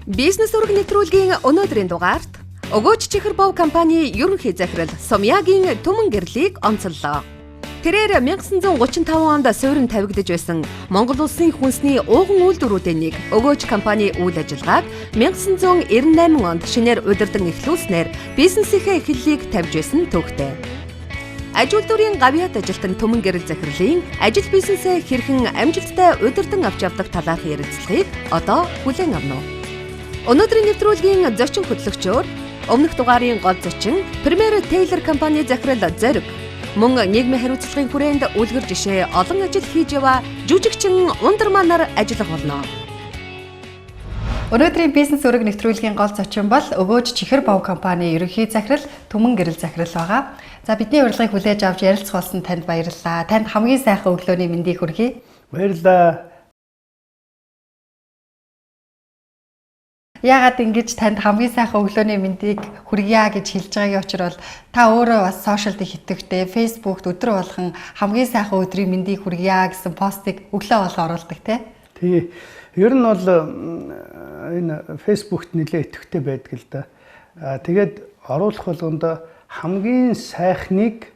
Бизнес ураг нэвтрүүлгийн өнөөдрийн дугаарт Өгөөч чихэр бов компани ерөнхий захирал Сумьягийн түмэн гэрлийг онцоллоо. Тэрээр 1935 онд суурин тавигдаж байсан Монгол улсын хүнсний ууган үйлдвэрүүдийн нэг Өгөөч компани үйл ажиллагааг 1998 онд шинээр удирдан эхлүүлснээр бизнесийнхээ эхлэлийг тавьж байсан төвхтэй. Аж үйлдвэрийн гавьяат ажилтан түмэн гэрэл захирлын ажил бизнесээ хэрхэн амжилттай удирдан авч явдаг талаарх ярилцлагыг одоо хүлээн авна. Өнөөдрийн нэвтрүүлгийн зочин хөтлөгчөөр өмнөх дугаарын гол зочин Premier Taylor компани захирал Зориг мөн нийгмийн хариуцлагын хүрээнд үлгэр жишээ олон ажил хийж яваа жүжигчин Ундарманаар ажиллах болно. Өнөөдрийн бизнес ураг нэвтрүүлгийн гол зочин бол Өгөөч чихэр бов компани ерөнхий захирал Түмэн гэрэл захирал байгаа. За бидний урилгыг хүлээж авч ярилцах болсон танд баярлалаа. Танд хамгийн сайхан өглөөний мэндийг хүргэе. Баярлалаа. Яагаад ингэж танд хамгийн сайхан өглөөний мэндийг хүргье гэж хэлж байгаагийн учир бол та өөрөө бас сошиалд их итгэвтэй, фейсбુકт өдрө болгон хамгийн сайхан өдрийн мэндийг хүргье гэсэн постыг өглөө болго оруулдаг тий. Ер нь бол энэ фейсбુકт нэлээд итгэвтэй байдаг л да. Тэгээд оруулах болгонд хамгийн сайхныг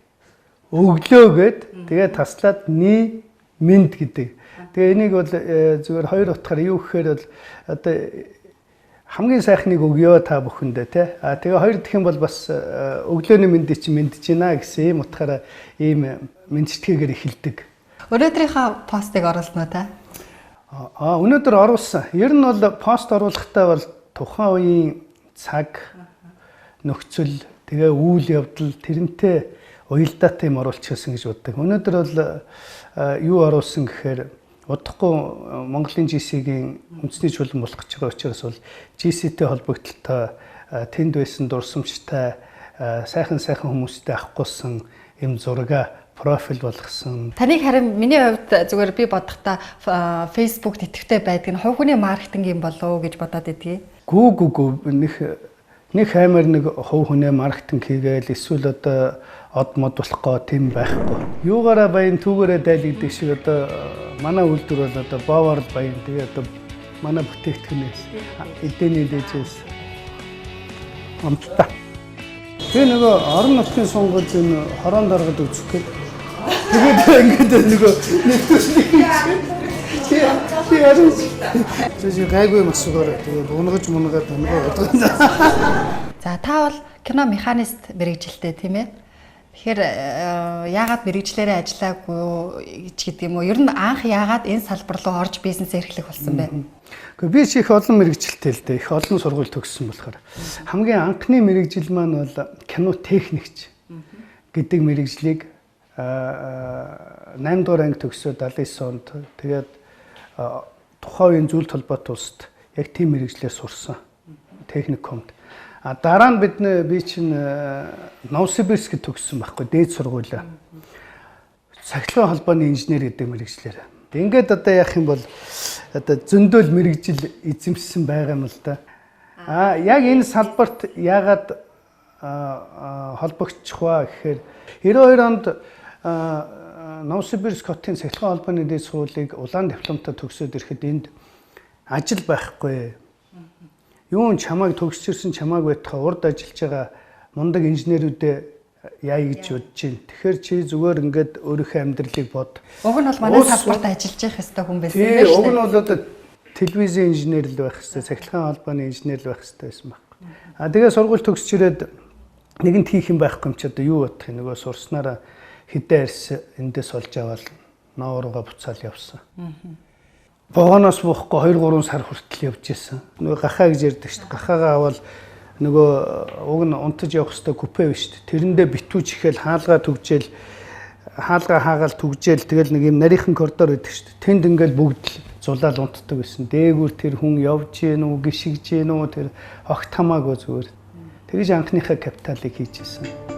өглөөгээд тэгээд таслаад мэнд гэдэг. Тэгээ энийг бол зүгээр хоёр утгаар юу гэхээр бол одоо хамгийн сайхныг өгөө та бүхэндээ тий. Тэгээ хоёр дахь юм бол бас өглөөний мэндийг чи мэдж байна гэсэн юм утгаараа ийм мэдчилгээгээр эхэлдэг. Өнөөдрийнхөө постыг оруулсан уу та? Өнөөдөр оруулсан. Ер нь бол пост оруулахдаа бол тухайн үеийн цаг, нөхцөл, тэгээ үйл явдал тэрнтэй уялдаатай юм оруулчихсан гэж боддог. Өнөөдөр бол юу оруулсан гэхээр удахгүй Монголын GC-гийн үндэсний чуулган болох гэж байгаа учраас бол GC-тэй холбогдлолтой тэнд байсан дурсамжтай сайхан хүмүүстэй авахгүйсэн юм зурага профиль болгосон. Таныг харин миний хувьд зүгээр би бодохдоо фейсбુકт итгэвтэй байдаг нь хувь хүний маркетинг юм болов уу гэж бодоод байдгийг. Гүү нэг хаймар нэг хувь хүний маркетинг хийгээл эсвэл одоо од мод болохгүй тийм байхгүй. Юугаараа баян түүгээрээ дайлгдаг шиг одоо манай үйлдвэр бол одоо бовор баян тэгээ одоо манай бүтээгдэхүүнээс эдний дээжээс амттай. Тэгээ нөгөө орон нутгийн сонгуульд энэ хорон даргад үзэх гээд тэгээд ингээд нөгөө тийм гайгүй юм асуугаар тэгээд унагаж тангаа бодгоо. За та бол кино механист мэрэгжилтэй тийм ээ. Тэгэхээр яагаад мэрэгчлэрээ ажиллаагүй ч гэдэг юм уу? Ер нь анх яагаад энэ салбар руу орж бизнесээ эрхлэх болсон бэ? Гэхдээ би ч их олон мэрэгжилтэй л дээ. Их олон сургууль төгссөн болохоор хамгийн анхны мэрэгжил маань бол кино техникч гэдэг мэрэгжлийг 8 дугаар анги төгсөөд 79 онд тэгээд тухайн үеийн зүйл толгойд улсад яг тийм мэрэгжлээр сурсан. Техникумд. Дараа нь би чинь Новосибирскд төгссөн байхгүй дээд сургуулаа. Цахилгаан холбооны инженер гэдэг мэрэгчлэр. Ингээд одоо яах юм бол одоо зөндөөл мэрэгжил эзэмшсэн байгаа юм л да. Яг энэ салбарт яагаад холбогдчих вэ гэхээр 92 онд Новосибирск хотын цахилгаан холбооны дээд сургуулийг улаан дипломтой төгсөөд ирэхэд энд ажил байхгүй. Юун чамайг төгсчирсэн чамайг байтхаа урд ажиллаж байгаа мундаг инженерүүдээ яа гэж бодож байна. Тэгэхээр чи зүгээр ингээд өөрийнхөө амьдралыг бод. Уг нь бол манай салбарт ажиллаж явах ёстой хүн байсан юм байна шүү дээ. Уг нь бол одоо телевизийн инженер л байх ёстой, цахилгаан холбооны инженер л байх ёстой байсан байхгүй. Тэгээ сургууль төгсч ирээд нэгэнт хийх юм байхгүй юм чи одоо юу бодох юм нөгөө сурснараа хэдэн арьс эндээс олж аваад ноорууга буцаал явсан. Богоноос буухгүй 2-3 сар хүртэл явж исэн. Нөгөө гахаа гэж ярьдаг шүү дээ. Гахаагаа аваад нөгөө уг нь унтаж явах хэвээр купе биш шүү дээ. Тэрэндээ битүүж ихээл хаалгаа түгжээл хаалгаа хаагаал түгжээл тэгэл нэг юм нарийнхан коридор байдаг шүү дээ. Тэнд ингээл бүгд зулаал унтдаг байсан. Дээгүүр тэр хүн явж гин үү, гიშгж гин үү тэр огт хамаагүй зүгээр. Тэгэж анхныхаа капиталыг хийжсэн.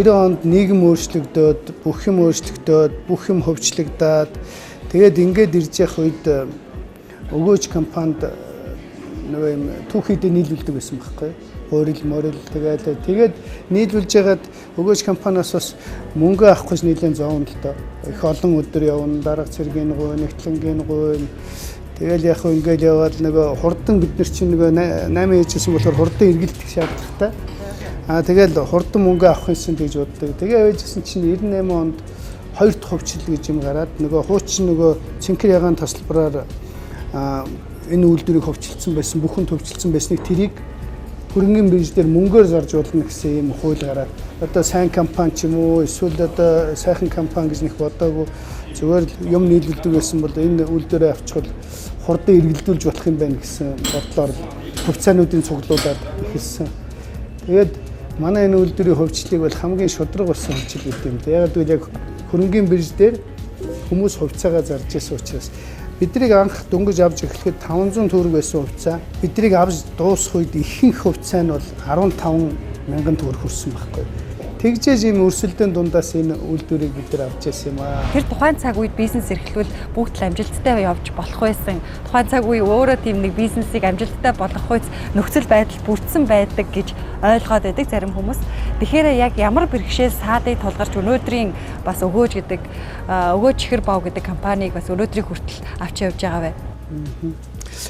Онд нийгэм өөрчлөгдөөд, бүх юм хөвчлөгдөөд тэгээд ингээд ирж явах үед Өгөөч компанид нөгөө юм түүхийдээ нийлүүлдэг байсан байхгүй. Өөрил морил тэгээд нийлүүлж ягаад өгөөж компаниас бас мөнгө авахгүйс нийлэн зовно л доо. Их олон өдөр явна, дарга цэргийн гуй, нэгтлэнгийн гуй. Тэгэл яг хөө ингээл яваад нөгөө хурдан бид нар чинь нөгөө 8 ээжсэн болохоор хурдан эргэлдэх шаардлагатай. Тэгэл хурдан мөнгө авах юмсан гэж боддог. Тэгээ ээжсэн чинь 98 онд 2 дахь хувьчлал гэж юм гараад нөгөө хуучин нөгөө цэнхэр ягаан тасалбараар энэ үйлдвэрийг хувьчилсан байсан, бүхэн төвчилсэн байсныг тэрийг хөрөнгөний бирж дээр мөнгөөр зарж болно гэсэн юм хууль гараад одоо сайн компани ч юм уу эсвэл одоо сайхан компани гэж нэг бодоогүй зүгээр л юм нийлүүлдэг байсан бол энэ үйлдвэрээ авчихвал хурдан эргэлдүүлж болох юм байна гэсэн бодлоор хувьцаануудын цуглуулад эхэлсэн. Тэгээд манай энэ үйлдвэрийн хувьчлалыг бол хамгийн шудраг болсон хувьчил гэдэг юм. Яг л яг хөрөнгөний бирж дээр хүмүүс хувьцаагаа зарж байсан учраас биднийг анх дөнгөж авч эхлэхэд 500 төгрөг байсан хувьцаа биднийг авч дуусах үед ихэнх хувьцаа нь бол 15,000 төгрөг хүрсэн байхгүй. Тэгжээж ийм өрсөлдөөн дундаас энэ үйлдвэрийг бид нар авч яасан юм аа. Тэр тухайн цаг үед бизнес эрхлүүл бүгд л амжилттай явж болох байсан. Тухайн цаг үе өөрөө тийм нэг бизнесийг амжилттай болгох үйс нөхцөл байдал бүрдсэн байдаг гэж ойлгоод байдаг зарим хүмүүс. Тэгэхээр яг ямар бэрхшээл саадыг тулгарч өнөөдрийн бас өгөөж гэдэг өгөөж чихэр бов гэдэг компанийг бас өнөөдрийн хүртэл авч явж байгаа вэ?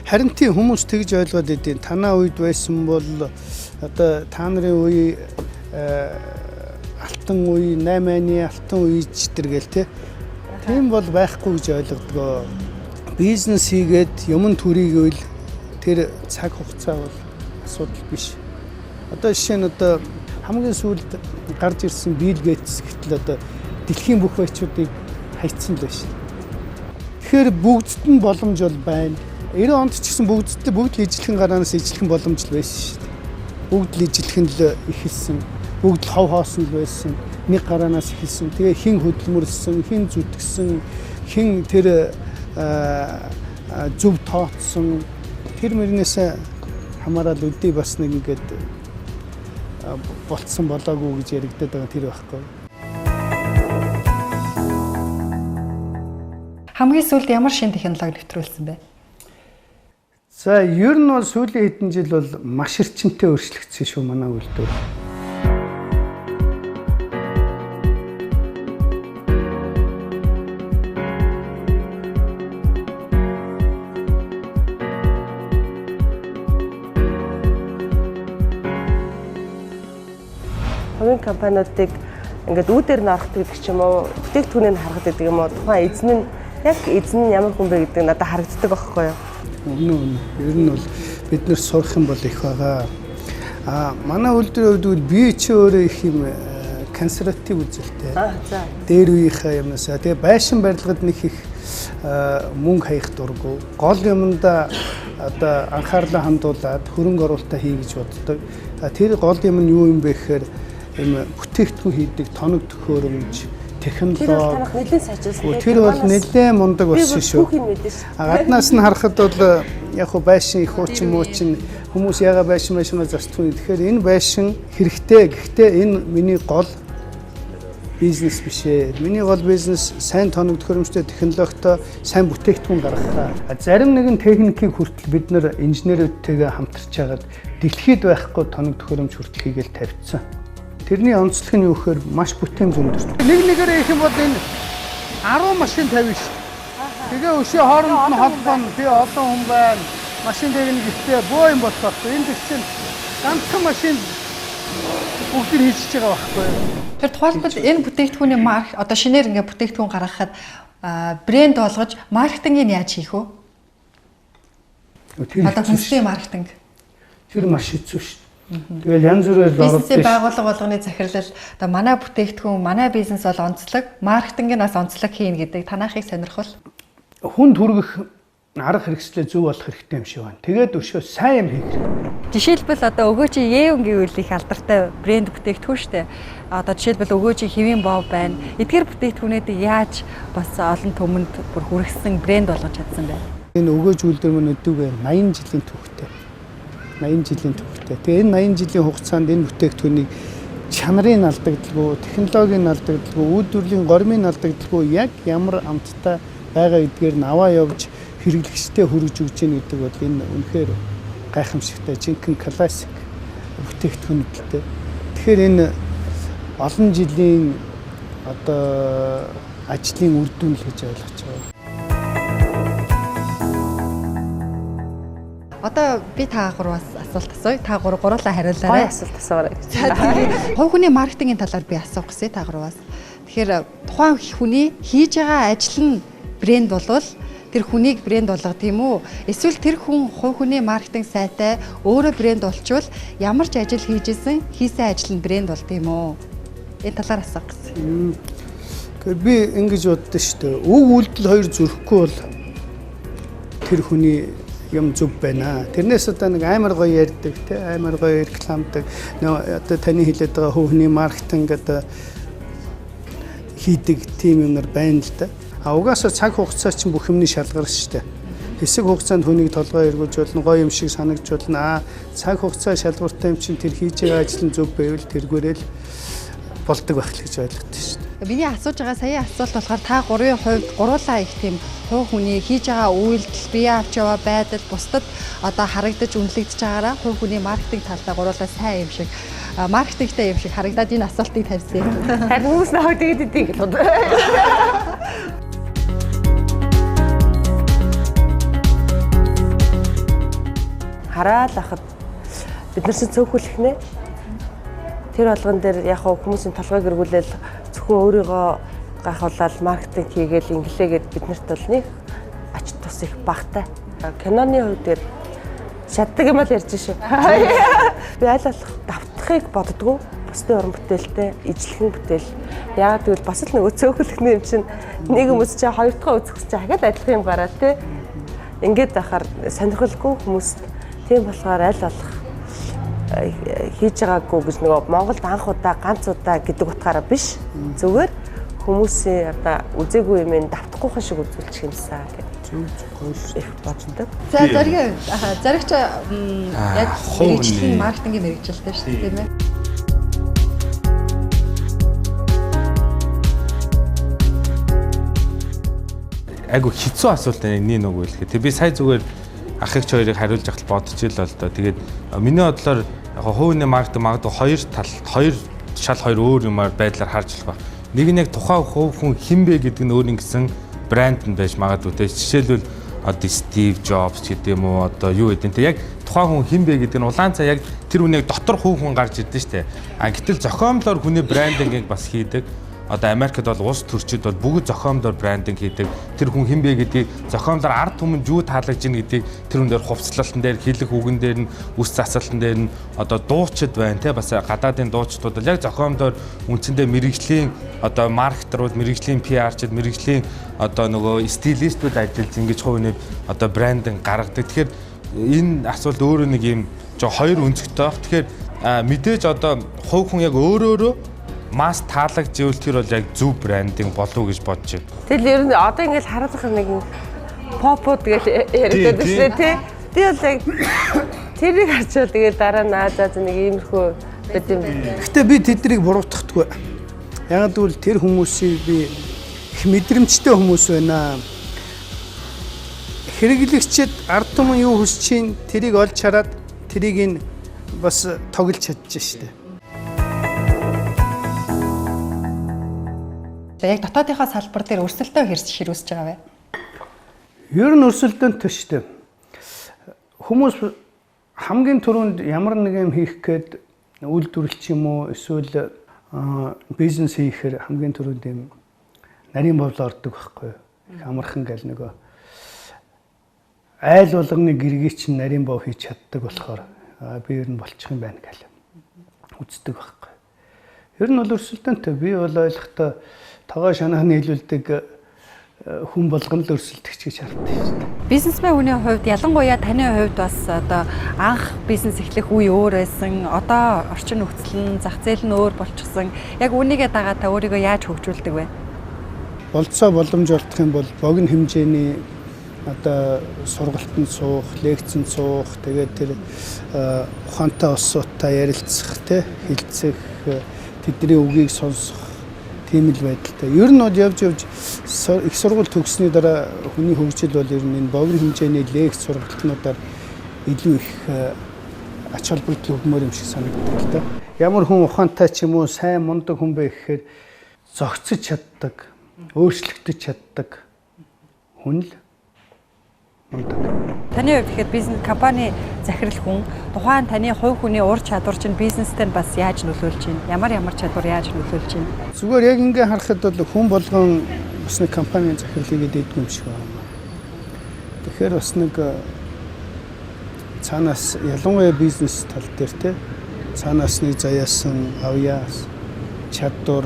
Харин тийм хүмүүс тэгж ойлгоод идэв. Танаа үед байсан бол одоо та нарын үе алтан үе, 8-ны алтан үе читэр гэл те. Тийм бол байхгүй гэж ойлгодгоо. Бизнес хийгээд юм төрийгөл тэр цаг хугацаа бол асуудал биш. Одоо жишээ нь одоо хамгийн сүүлд гарч ирсэн Билл Гейтс гэтэл одоо дэлхийн бүх баячуудыг хайцсан л байсан. Тэгэхээр бүгдд нь боломж бол байна. 90 онд ч гэсэн бүгд л ижлэхэн гараанаас ижлэхэн боломж л байсан шүү дээ. Бүгд л ижлэхэн л ихэлсэн. Бүгд л хов хоосон л байсан. Нэг гараанаас эхэлсэн. Тэгээ хин хөдөлмөрлсөн, хин зүтгэсэн, хин тэр зөв тооцсон. Тэр мөрнөөс хамаарал үдий бас нэг ингээд болцсон болоогүй гэж яригдаад байгаа тэр байхгүй. Хамгийн сүүлд ямар шинэ технологи нэвтрүүлсэн бэ? За ер нь бол сүүлийн хэдэн жил бол маш эрчимтэй өөрчлөгдсөн шүү манай үйлдвэр. Хувийн компаниудыг ингээд үүдээр нь орохдаг гэх юм уу, бүтээгдэхүүнийг харахад гэдэг юм уу, тухайн эзэн нь ямар хүн бэ гэдэг надад харагддаг байхгүй юу? Үнэн. Ер нь бол бид нэр сурах юм бол их байгаа. Манай үйлдвэрийн хувьд бол би ч өөрөө их юм консерватив үзэлтэй. За. Дээр үеийнхээ юмнасаа тэгээ байшин барилгад нэг их мөнгө хаях дурггүй. Гол юмдаа одоо анхаарлаа хандуулад хөрөнгө оруулалтаа хий гэж боддог. Тэр гол юм нь юу юм бэ гэхээр юм бүтээгдэхүүн хийдэг тоног төхөөрөмж, технологи. Тэр бол танах нэлээд сайжруулсан. Тэр бол нэлээд мундаг болсон шүү. Гаднаас нь харахад бол яг хөө байшин их уучин муучин хүмүүс яга байшинаа застгүй. Тэгэхээр энэ байшин хэрэгтэй. Гэхдээ энэ миний гол бизнес биш ээ. Миний гол бизнес сайн тоног төхөөрөмжтэй технологитой сайн бүтээгдэхүүн гаргах. Зарим нэгэн техникийг хүртэл бид нэр инженерүүдтэйгээ хамтарч хагаад дэлхийд байхгүй тоног төхөөрөмж хүртэл хийгээл тавьчихсан. Тэрний онцлог нь юу гэхээр маш бүтээн зөндөр. Нэгээрээ их юм бол энэ 10 машин тавина шүү. Тэгээ өшөө хооронд нь холбооно. Би олон хүн байна. Машин дээр нэг ихтэй боо юм болох. Энэ чинь ганцхан машин бүгд нь хийчихэж байгаа байхгүй юу? Тэр тухайлбал энэ бүтээгдэхүүний марк одоо шинээр ингээ бүтээгдэхүүн гаргахад брэнд болгож маркетингийг яаж хийх вэ? Одоо хүнсний маркетинг. Тэр маш хэцүү шүү. Тэгэл янз бүрээр бизнесийн байгууллага болгоны захирлал одоо манай бүтээгдэхүүн, манай бизнес бол онцлог, маркетинг нь бас онцлог хийн гэдэг танаахыг сонирхол. Хүн түргэх арга хэрэгслээ зөв болох хэрэгтэй юм шиг байна. Тэгээд өшөө сайн юм хийх хэрэгтэй. Жишээлбэл одоо өгөөчийн Yeon-гийн үйл их алдартай брэнд бүтээгдэхүүн шүү дээ. Одоо жишээлбэл өгөөчийн хэвийн бов байна. Эдгээр бүтээгдэхүүнүүдийг яаж бас олон түмэнд бүр хүргэсэн брэнд болгож чадсан бэ? Энэ өгөөж үйлдвэр мөн өдөөг 80 жилийн түүхтэй. 80 жилийн түүхтэй. Тэгээ энэ 80 жилийн хугацаанд энэ бүтээгдэхүүнийг чанарын алдагдaltaгүй, технологийн алдагдaltaгүй, үйлдвэрлэлийн гормын алдагдaltaгүй яг ямар амттай байгаа гэдгээр нь аваа явж хэрэглэгчтэй хүргэж өгч ийн гэдэг бол энэ үнэхээр гайхамшигтай жинхэнэ классик бүтээгдэхүүн гэдэгтэй. Тэгэхээр энэ олон жилийн одоо ажлын үр дүн л гэж ойлгож байгаа. Одоо би та гурваас асуулт асууя. Та гурлаа хариулаарай. Гой асуулт асуугаарай. За тэгээд хувь хүний маркетингийн талаар би асуух гэсэн та гурваас. Тэгэхээр тухайн хүний хийж байгаа ажил нь брэнд болвол тэр хүнийг брэнд болгох тийм үү? Эсвэл тэр хүн хувь хүний маркетинг сайтай өөрөө брэнд болчвол ямар ч ажил хийжсэн хийсэн ажил нь брэнд болд юм уу? Энэ талаар асуух гэсэн. Тэгэхээр би ингэж боддоо шүү дээ. Үг үйлдэл хоёр зөрөхгүй бол тэр хүний юм зүг байна. Тэрнээс одоо нэг амар гоё ярьдаг, тий амар гоё рекламдаг. Одоо таны хэлээд байгаа хувийн маркетинг одоо хийдэг тийм юмнар байна л да. А угаасаа цаг хугацаа чинь бүх юмний шалгар шүү дээ. Хэсэг хугацаанд хүнийг толгой эргүүлж болно, гоё юм шиг санагдж болно. Цаг хугацаа шалгууртай юм чинь тэр хийж байгаа ажил нь зөв байвал тэргээрэл болдог байх л гэж ойлгож шүү дээ. Миний асууж байгаа саяын асуулт болохоор та гурвын хувьд гуруулаа их тийм хувь хүний хийж байгаа үйлдэл, бие авч яваа байдал бусдад одоо харагдаж үнэлэгдэж байгаараа хувь хүний маркетинг талдаа гуруулаа сайн юм шиг маркетингтэй юм шиг харагдаад энэ асуултыг тавьсан. Харин хүмүүс нөө тэгээд идэв гэж бод. Хараад ахад бид нар чинь цөөхүүлэх нэ. Тэр болгон дээр яг хүмүүсийн толгойг эргүүлээл зөвхөн өөрийгөө гайхуулаад маркетинг хийгээл инглээгээд биднэрт бол нэг ач тус их багтай. Киноны хувьд дээр шатдаг юм л ярьж шүү. Би аль болох давтахыг боддгоо. Бусдын уран бүтээлтэй ижлэхэн бүтээл. Яагаад гэвэл бас л нөгөө цөөхөлхний юм чинь нэг хүмүүс чинь хоёр дахь үзэх чинь ахаад адилхан юм гараа тий. Ингээд байхаар сонирхолгүй хүмүүст тийм болохоор аль болох хийж байгаагүй гэж нөгөө Монголд анх удаа ганц удаа гэдэг утгаараа биш. Зүгээр хүмүүсийн одоо үзээгүй юм давтахгүй шиг үзүүлчих юмсаа гэж их боддог. За заригч яг мэрэгжлийн маркетингийн мэрэгжилтэй шүү дээ тийм ээ. Айгу хэцүү асуулт нэг нөгөө хэлэхэд. Би сая зүгээр ах эгч хоёрыг хариулж ахад бодож ил л доо. Тэгээд миний бодлоор яг хувийн маркетинг магадгүй хоёр өөр юмар байдлаар харж болох ба. Нэг нь яг тухайн хувь хүн хэн бэ гэдэг нь өөр ингэсэн брэнд нь байж магадгүй те. Жишээлбэл одоо Стив Джобс гэдэг юм уу одоо юу гэдэг те. Яг тухайн хүн хэн бэ гэдэг нь улаан цаа яг тэр хүнийг дотор хувь хүн гарч ирдэ штэ. А гэтэл зохиомлоор хүний брендингийг бас хийдэг. Одоо Америкт бол улс төрчид бол бүгд зохиомлоор брендинг хийдэг. Тэр хүн хэн бэ гэдгийг зохиомлоор ард түмэнд юу таалагдж ийн гэдгийг тэр хүн дээр хувцлалтан дээр, хэлэх үгэн дээр нь, үс засалтан дээр нь одоо дуучид байна те бас гадаадын дуучдууд бол яг зохиомлоор үндсэндээ мэрэгжлийн одоо маркетерууд, мэрэгжлийн PR-чид, мэрэгжлийн одоо нөгөө стилистүүд ажиллаж ингэж хувийн одоо брендинг гаргадаг. Тэгэхээр энэ асуулт өөрөө нэг юм хоёр өнцгтэй баг. Тэгэхээр мэдээж одоо хувь хүн яг өөрөө масс таалагдчихвэл тэр бол яг зөв брендинг болов гэж бодож байна. Тэгэл ер нь одоо ингэж харуулах нэг попууд гэж яриад байна шүү дээ тий. Би бол яг тэрийг харчвал тэгэл дараа нь за нэг иймэрхүү байт юм. Гэхдээ би тэднийг буруутгахдаггүй. Яг л тэр хүмүүсийг би их мэдрэмжтэй хүмүүс байна. Хэрэглэгчид ард түмэн юу хүсэж чинь тэрийг олж хараад тэрийг нь бас тоглож чадчих шүү дээ. Яг дотоодынхаа салбар дээр өрсөлдөөн хэрүүсэж байгаа вэ? Ер нь өрсөлдөөнтэй шүү дээ. Хүмүүс хамгийн түрүүнд ямар нэг юм хийх гээд үйлдвэрлэж юм уу эсвэл бизнес хийхээр хамгийн түрүүнд юм нарийн бовлоо ордог байхгүй юу? Их амархан гал нөгөө айл болгоны гэргийг чинь нарийн бов хийж чаддаг болохоор би ер нь болчих юм байна гал үздэг байхгүй. Ер нь бол өрсөлдөөнтэй. Би бол ойлгохдоо тогоо шанаа нийлүүлдэг хүн болгон л өрсөлдөгч гэж хардаг шүү дээ. Бизнесмен хүний хувьд ялангуяа таны хувьд бас одоо анх бизнес эхлэх үе өөр байсан. Одоо орчин нөхцөл нь зах зээл нь өөр болчихсон. Яг үнийгээ дагаад та өөрийгөө яаж хөгжүүлдэг вэ? Болцоо боломж олдох юм бол богино хэмжээний одоо сургалтанд суух, лекцэнд суух, тэгээд тэр ухаантай улсуудтай ярилцах, хэлцэх, тэдний үгийг сонсох тийм л байдалтай. Ер нь бол явж их сургууль төгссөний дараа хүний хөгжил бол ер нь энэ богино хэмжээний лекц сургалтнуудаар илүү их ач холбогдол өгмөр юм шиг санагддаг л да. Ямар хүн ухаантай ч юм уу сайн мундаг хүн бэ гэхээр зохицож чаддаг, өөрчлөгдөж чаддаг хүн л мундаг. Таны хувьд тэгэхээр бизнес компани захирал хүн тухайн таны хувь хүний ур чадвар чинь бизнестэй бас яаж нөлөөлж байна? Ямар чадвар яаж нөлөөлж байна? Зүгээр яг ингээ харахад бол хүн болгон бас нэг компанийн захирлыг дийдэг юм шиг байна. Тэгэхээр бас нэг цаанаас ялангуяа бизнес тал дээр те цаанаас нэг заяасан авьяас чадвар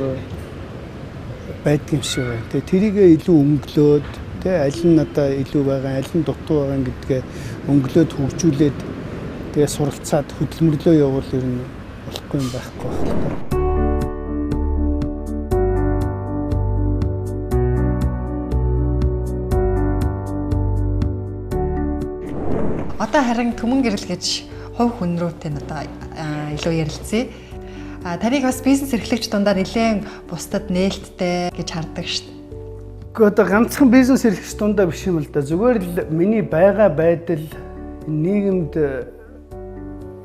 байдаг юм шиг байна. Тэгээ тэрийгээ илүү өнгөлөөд тэ аль нь надаа илүү байгаа, аль нь дутуу байгаа гэдгээ өнгөлөөд хөгжүүлээд тэгээ суралцаад хөдөлмөрлөө явуул ер нь болохгүй юм байхгүй байна. Одоо харин түмэн гэрэл гэж хувь хүн рүүтэй надаа илүү ярилцъя. Таныг бас бизнес эрхлэгч дундаа нэлээд бусдад нээлттэй гэж хардаг шүү дээ. Гэхдээ одоо ганцхан бизнес эрхлэгч дундаа биш юм л да. Зүгээр л миний байгаа байдал нийгэмд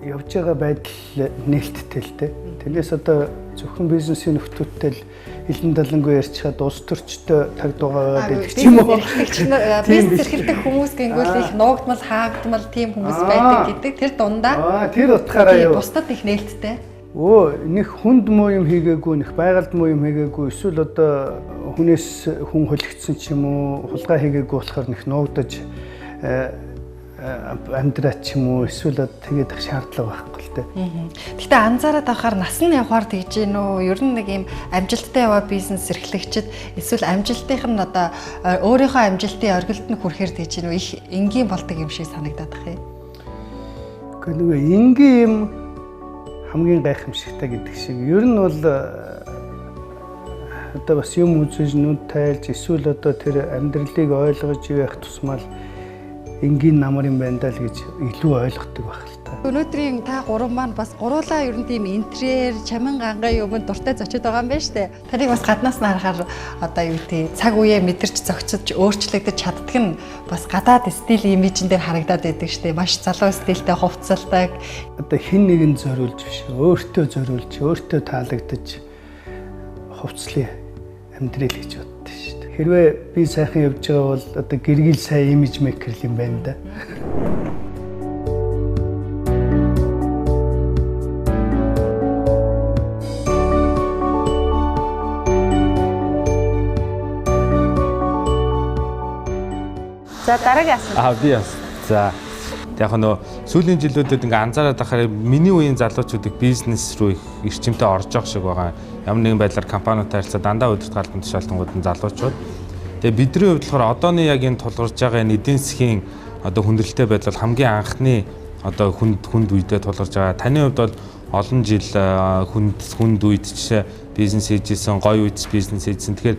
явж байгаа байдал нээлттэй л дээ. Тэрнээс одоо зөвхөн бизнесийн нөхцөлтэй л хилэн далангүй ярьчихад улс төрчтэй тагдуугаа байдаг ч юм уу. Бизнес эрхэлдэг хүмүүс гингүүл их нуугдмал, хаагдмал тийм хүмүүс байдаг гэдэг. Тэр дундаа тэр утгаараа юу? Бусдад их нээлттэй. Нэг хүнд муу юм хийгээгүй, нэг байгальд муу юм хийгээгүй, эсвэл одоо хүнээс хүн хөлөгдсөн ч юм уу, хулгай хийгээгүй болохоор нэг нуугдаж амьдраад ч юм уу, эсвэл тэгээд их шаардлага байхгүй л дээ. Гэхдээ анзаараад авахаар нас нь явахаар тэгж гин үү? Ер нь нэг юм амжилттай яваа бизнес эрхлэгчид эсвэл амжилтынх нь одоо өөрийнхөө амжилтын оргилд нь хүрэхээр тэгж гин үү? Их энгийн болдог юм шиг санагдаад байна. Гэхдээ нөгөө энгийн юм хамгийн гайхамшигтай гэдэг шиг. Ер нь бол одоо бас юм үзэж нүд тайлж эсвэл одоо тэр амьдралыг ойлгож явах тусмал энгийн намар юм байна даа л гэж илүү ойлгодог байх л та. Өнөөдрийн та гурван маань бас гуруулаа ер нь тийм интерьер, чамин гангай юмд дуртай зочид байгаа юм байна штэ. Таныг бас гаднаас нь харахаар одоо юу тий цаг үеэ мэдэрч зохицож өөрчлөгдөж чаддаг нь бас гадаад стил имижн дээр харагдаад байдаг штэ. Маш залуу стилтэй хувцалдаг. Одоо хэн нэгэн зориулж биш, өөртөө зориулж, өөртөө таалагдаж хувцлын амьдрал гэж боддог шүү дээ. Хэрвээ би сайхан явж байгаа бол одоо гэргил сайн имиж мейкер юм байна да. За дараагийн асуулт. Би бас. За яг нөө сүүлийн жилүүдэд ингээ анзаараад байхаар миний үеийн залуучуудыг бизнес рүү их эрчимтэй орж байгаа шиг байгаа. Ямар нэгэн байдлаар компаниудтай харилцаа дандаа өдөрт галбан тушаалтангууд нь залуучууд. Тэгээ бидний хувьд болохоор одооны яг энэ тулгарч байгаа энэ эдийн засгийн одоо хүндрэлтэй байдал хамгийн анхны одоо хүнд үедээ тулгарч байгаа. Таны хувьд бол олон жил хүнд үед жишээ бизнес хийжсэн, гоё үед бизнес хийжсэн. Тэгэхээр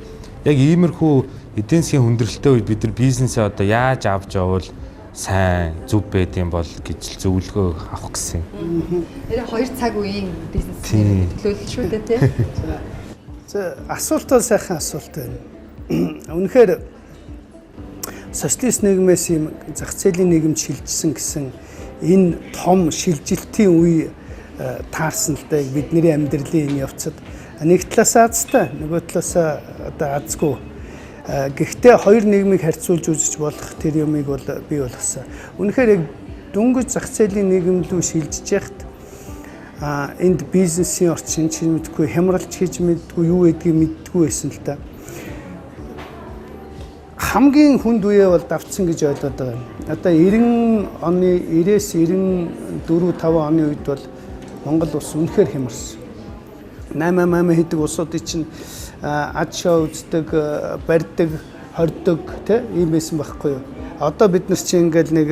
яг иймэрхүү эдийн засгийн хүндрэлтэй үед бид нар бизнесээ одоо яаж авч явбал сайн зөв байд юм бол гэж зөвлөгөө авах гэсэн. Тэр 2 цаг үеийн бизнесийн төлөөлөл шүү дээ тий. За асуулт бол сайхан асуулт байна. Үнэхээр социалист нийгмээс юм зах зээлийн нийгэмд шилжсэн гэсэн энэ том шилжилтийн үе таарсан л да бидний амьдралын энэ явцад нэг талаас азтай, нөгөө талаас одоо азгүй. Гэхдээ хоёр нийгмийг харьцуулж үзэж болох тэр юмыг бол бий болгосон. Үнэхээр яг дөнгөж зах зээлийн нийгэм рүү шилжиж яхад энд бизнесийн орчин чинь мэдгүй хямралж хийж мэдгүй юу гэдгийг мэдгүй байсан л да. Хамгийн хүнд үе бол давтсан гэж ойлгоод байгаа юм. Одоо 90 оны 90-ээс 94-5 оны үед бол Монгол улс үнэхээр хямарсан. 8 хийдэг улсуудын чинь ад шоу үздэг, барьдаг, хордог тийм ийм байсан байхгүй юу. Одоо бид нар чинь ингээл нэг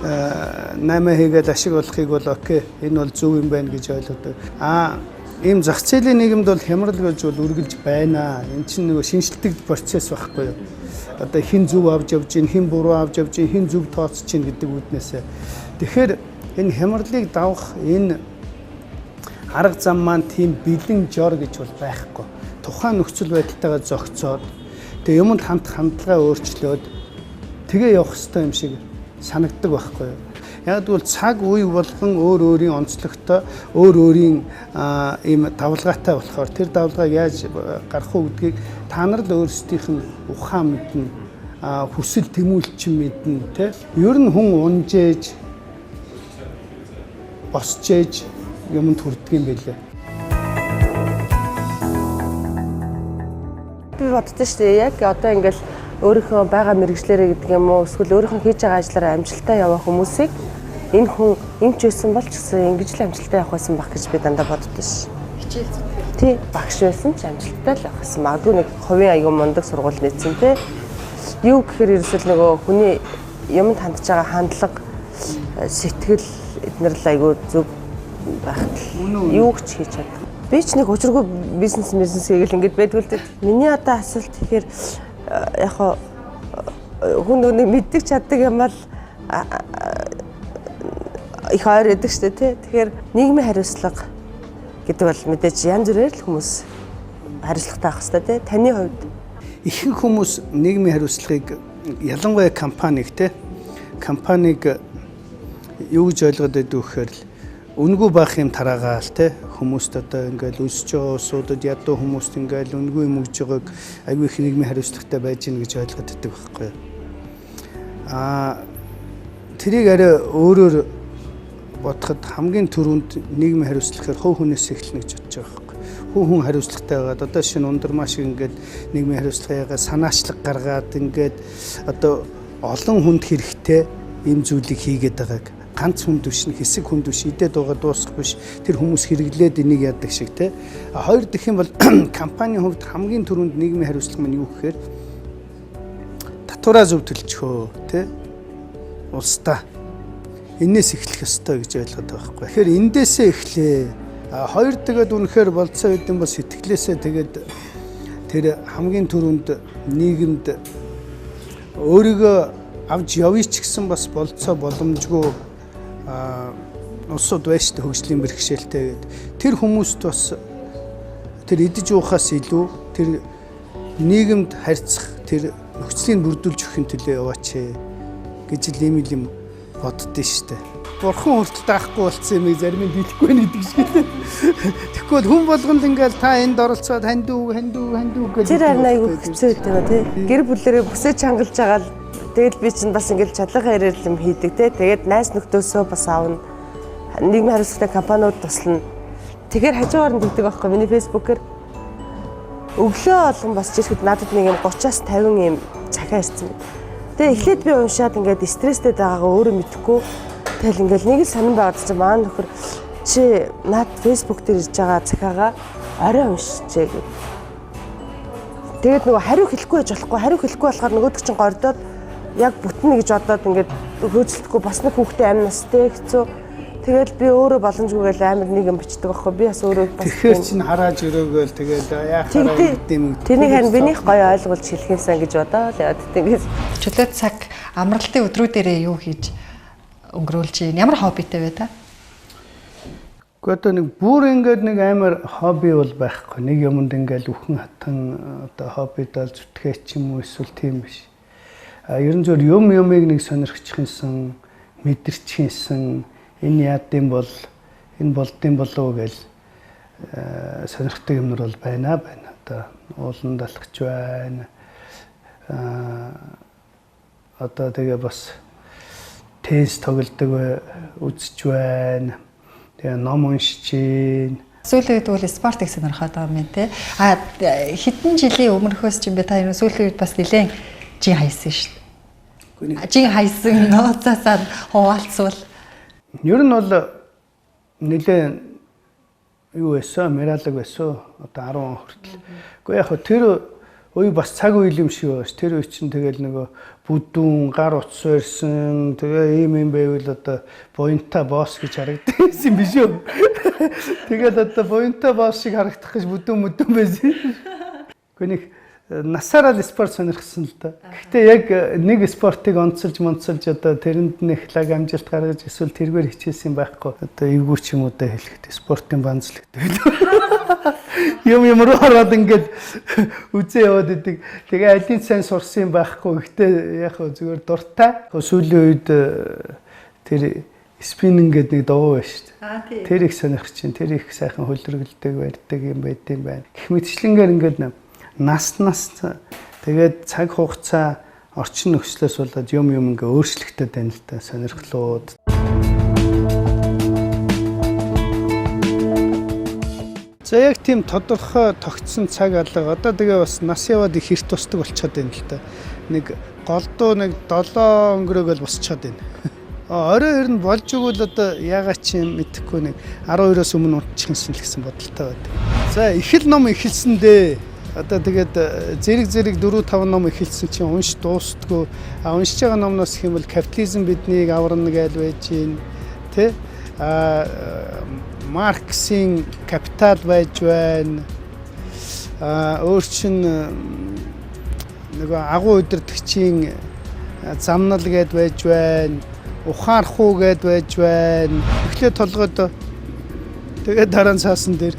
8 хийгээл ашиг олохыг бол окей, энэ бол зөв юм байна гэж ойлгодог. Ийм зах зээлийн нийгэмд бол хямрал гэж бол үргэлж байна. Энэ чинь нэг шинжлэлтэг процесс байхгүй юу. Одоо хэн зөв авч явж гин, хэн буруу авч явж гин, хэн зөв тооцож гин гэдэг үднээсээ. Тэгэхээр энэ хямралыг давах энэ арга зам маань тийм бэлэн жор гэж бол байхгүй. Тухайн нөхцөл байдалтайгаа зохицоод тэгээ юмд хандлагаа өөрчлөөд тэгээ явах хэрэгтэй юм шиг санагддаг байхгүй юу. Яг бол цаг үе болгон өөр өөрийн онцлогтой, өөр өөрийн ийм давлгаатай болохоор тэр давлгааг яаж гарах уу гэдгийг та нар л өөрсдийнх нь ухаан мэднэ, хүсэл тэмүүлчин мэднэ, тэ. Ер нь хүн унжээж, босчээж юмд хүрдэг юм байлээ. Би боддоо шүү дээ. Яг одоо ингээл өөрийнхөө байгаа мэрэгчлэрээ гэдэг юм уу эсвэл өөрийнхөө хийж байгаа ажлаараа амжилттай явах хүмүүсийг энэ хүн эмч байсан бол ч гэсэн ингэж л амжилттай явах байсан баг гэж би дандаа боддоо ш. Хичээл зүтгэл. Тий, багш байсан ч амжилттай л явах гэсэн. Магадгүй нэг хувийн аягүй мундаг сургууль нээсэн те. Юу гэхээр ерөөсөл нөгөө хүний юмд хандж байгаа хандлага, сэтгэл эднэр л аягүй зөв байхад юу ч хийж чаддаг. Би ч нэг учиргүй бизнес хийгээл ингэж байдгүй л дээ. Миний одоо асуулт тэгэхээр яг хүн нэг мэддэг чаддаг юм бол их ойр өгдөг шүү дээ тий. Тэгэхээр нийгмийн хариуцлага гэдэг бол мэдээж янз бүрээр л хүмүүс хариуцлагатай авах хэрэгтэй тий. Таны хувьд Ихэнх хүмүүс нийгмийн хариуцлагыг ялангуяа компаниг юу гэж ойлгоод байдаг вэхээр л үнгүй байх юм тараагаал те хүмүүст одоо ингээл өсөж байгаа улсуудад ядуу хүмүүст ингээл үнгүй юм өгж байгааг аягүй их нийгмийн хариуцлагатай байж гин гэж ойлгоод байдаг байхгүй. Тэрийг арай өөрөөр бодоход хамгийн түрүүнд нийгмийн хариуцлагаар хувь хүнээс эхэлнэ гэж бодож байгаа байхгүй. Хүн хариуцлагатай байгаад одоо шинэ ундрмаа шиг ингээд нийгмийн хариуцлагыг санаачлаг гаргаад ингээд одоо олон хүнд хэрэгтэй ийм зүйлийг хийгээд байгааг ганц хүн биш хэсэг хүн биш идээд байгаа дуусах биш тэр хүмүүс хэрэглээд энийг яадаг шиг те. Хоёр дэх юм бол компанийн хувьд хамгийн түрүүнд нийгмийн хариуцлага маань юу гэхээр татвараа зөв төлчихөө те. Улсдаа энээс эхлэх ёстой гэж ойлгоод байгаа байхгүй. Тэгэхээр эндээсээ эхлэе. Хоёр тэгээд үнэхээр болцоо үдэн бас сэтгэлээсээ тэгээд тэр хамгийн түрүүнд нийгэмд өөрийгөө авч явъя ч гэсэн бас болцоо боломжгүй улсууд байж та хөгжлийн бэрхшээлтэй гээд тэр хүмүүст бас тэр идэж уухаас илүү тэр нийгэмд харьцах тэр нөхцөлийг бүрдүүлж өгөх төлөө яваач гэж л юм боддөө штэ. Бурхан хүртэл даахгүй болсон юм зарим нь дийлэхгүй нэгдэг шиг. Тэгэхгүй хүн болгонд ингээл та энд оролцоод хандуу гэж тэр харин айгүй хэцүү байдаг тий. Гэр бүлэрээ бүсэж хангалж байгаа л тэгэл би чинь бас ингээл чадлага ярил юм хийдэг те. Тэгээд найз нөхдөсөө бас аавна. Нийгмийн хариуцлагатай компаниуд туслана. Тэгэхээр хажуугаар нь дэгдэг байхгүй миний фэйсбүүкээр өглөө болгон бас жирэхэд надад нэг юм 30-аас 50 юм цахиа ирсэн. Тэгээ эхлээд би уншаад ингээд стресстэй байгаагаа өөрөө мэдэхгүй. Тэгэл ингээл нэг л сонирн байгаад чинь маа нөхөр чи над фэйсбүүк дээр ирж байгаа цахиагаа орой уншчихъя гэв. Тэгээд нөгөө хариу хэлэхгүй байж болохгүй. Хариу хэлэхгүй болохоор нөгөөдөг чинь гордоод яг бүтнэ гэж бодоод ингээд хөөцөлдөхгүй бас нэг хүүхдээ амь настай хэцүү. Тэгэл би өөрөө боломжгүйгээл амар нэг юм бичдэг байхгүй. Би бас өөрөө бас тэгэхээр чинь харааж өрөөгөөл тэгээд яахаараа гэдэм үү. Тэнийг харин бинийх гоё ойлгуулж хэлхээсэн гэж бодоод яваад тэгээд Чөлөө цаг амралтын өдрүүдээрээ юу хийж өнгөрүүлж байна? Ямар хоббитэй вэ та? Гэхдээ нэг бүр ингээд нэг амар хобби бол байхгүй. Нэг юмд ингээд үхэн хатан одоо хоббидал зүтгээч юм уу эсвэл тийм биш. Ер нь зөв юмыг нэг сонирхчихсан, мэдэрчихсэн энэ яадсан бол энэ болдсон болов гэж сонирхдаг юмнууд бол байна. Одоо уулан далахч байна. Одоо тэгээ бас тест тоглодог үзэж байна. Тэгээ ном уншиж байна. Сүүлийн үед бол спортыг сонирхоод байгаа юм те. Хэдэн жилийн өмнөхөөс ч юм бэ та энэ сүүлийн үед бас нэлээд жин хайсан шүү дээ. Жин хайсан нууцаасаа хуваалцвал. Ер нь бол нэлээд юу байсан, медаль байсан. Одоо 10 он хүртэл. Гэхдээ яг тэр үе бас цаг үе юм шиг байна. Тэр үе чинь тэгэл нөгөө бүдүүн гар утас барьсан. Тэгээ ийм байвал одоо буянта босс гэж харагддаг юм биш үү? Тэгээд одоо буянта босс шиг харагдах гэж бүдүүн байсан. Гэхдээ нэг насаараа л спорт сонирхсан л да. Гэхдээ яг нэг спортыг онцолж одоо тэрэнд нэг лаг амжилт гаргаж эсвэл тэргээр хичээсэн байхгүй. Одоо эвгүй ч юм уу да хэлэхдээ спортын банзлаг гэдэг. Юм руу хараад ингээд үзээ яваад идэг. Тэгээ алин сайн сурсан юм байхгүй. Гэхдээ яг зүгээр дуртай. Сүүлийн үед тэр спиннинг гэдэг нэг дуу байна шүү дээ. тий. Тэр их сонирх чинь тэр их сайхан хөлрөглөдөг барьдаг юм байт юм байна. Гэх мэтчлэнгээр ингээд нас тэгээд цаг хугацаа орчин нөхцлөөс болоод юм ингээ өөрчлөгдөд байна л та сонирхлууд. За яг тийм тодорхой тогтсон цаг алга одоо тэгээ бас нас яваад их эрт тусдаг болчиход байна л та. Нэг голдуу нэг 7 өнгөрөөгөл босчоод байна. Орой ер нь болж игэл одоо яагаад ч юм мэдэхгүй нэг 12-оос өмнө унтчихсан л гэсэн бодолтой байдаг. За ихэл ном эхэлсэндээ одоо тэгээд зэрэг 4-5 ном эхэлсэн чинь унш дуустдгүй. Уншиж байгаа номноос их юм бол капитализм биднийг аварна гэж байж гин тэ Марксийн капитал байж байна. Өөр чин нөгөө агуу удирдагчийн замнал гэд байж байна. Ухаархуу гэд байж байна. Эхлээд толгойд тэгээд дараа нь цаасан дээр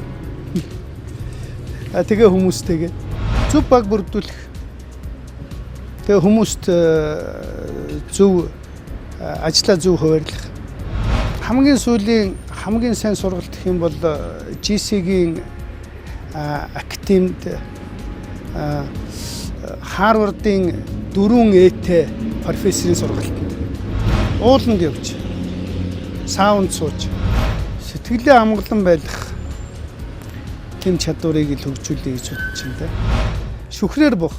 тэгээ хүмүүстэйгээ зөв баг бүрдүүлэх. Тэгээ хүмүүст зөв ажлаа зөв хуваарлах. Хамгийн сүүлийн хамгийн сайн сургалт гэх юм бол GC-гийн академид Харвардын 4 Этэй профессорын сургалт. Ууланд явж, саунд сууж, сэтгэлээ амгалан байлгах тийм чадварыг л хөгжүүлэе гэж бодож байна. Шүхрээр бох.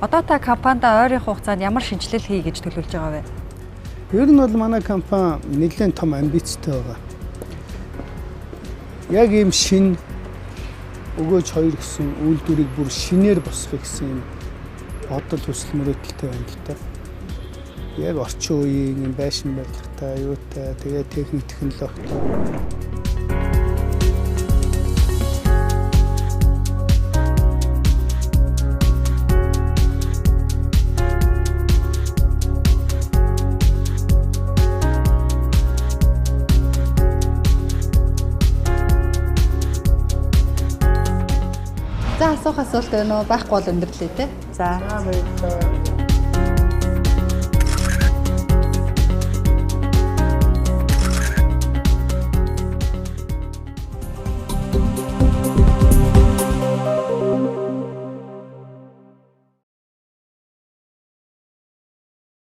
Одоо та компанид ойрын хугацаанд ямар шинжилэл хий гэж төлөвлөж байгаа вэ? Ер нь бол манай компани нэлээд том амбицтай байгаа. Яг ийм шин өгөөж хоёр гэсэн үйлдвэрийг бүр шинээр босгох гэсэн юм бодол хүсэл мөрөөдөлтэй байна л да. Яг орчин үеийн юм байшин барилгатай, юутай, тэгээ техник технологитой. За асуух асуулт байна уу? Байхгүй бол өндөрлөө те. За. Баярлалаа.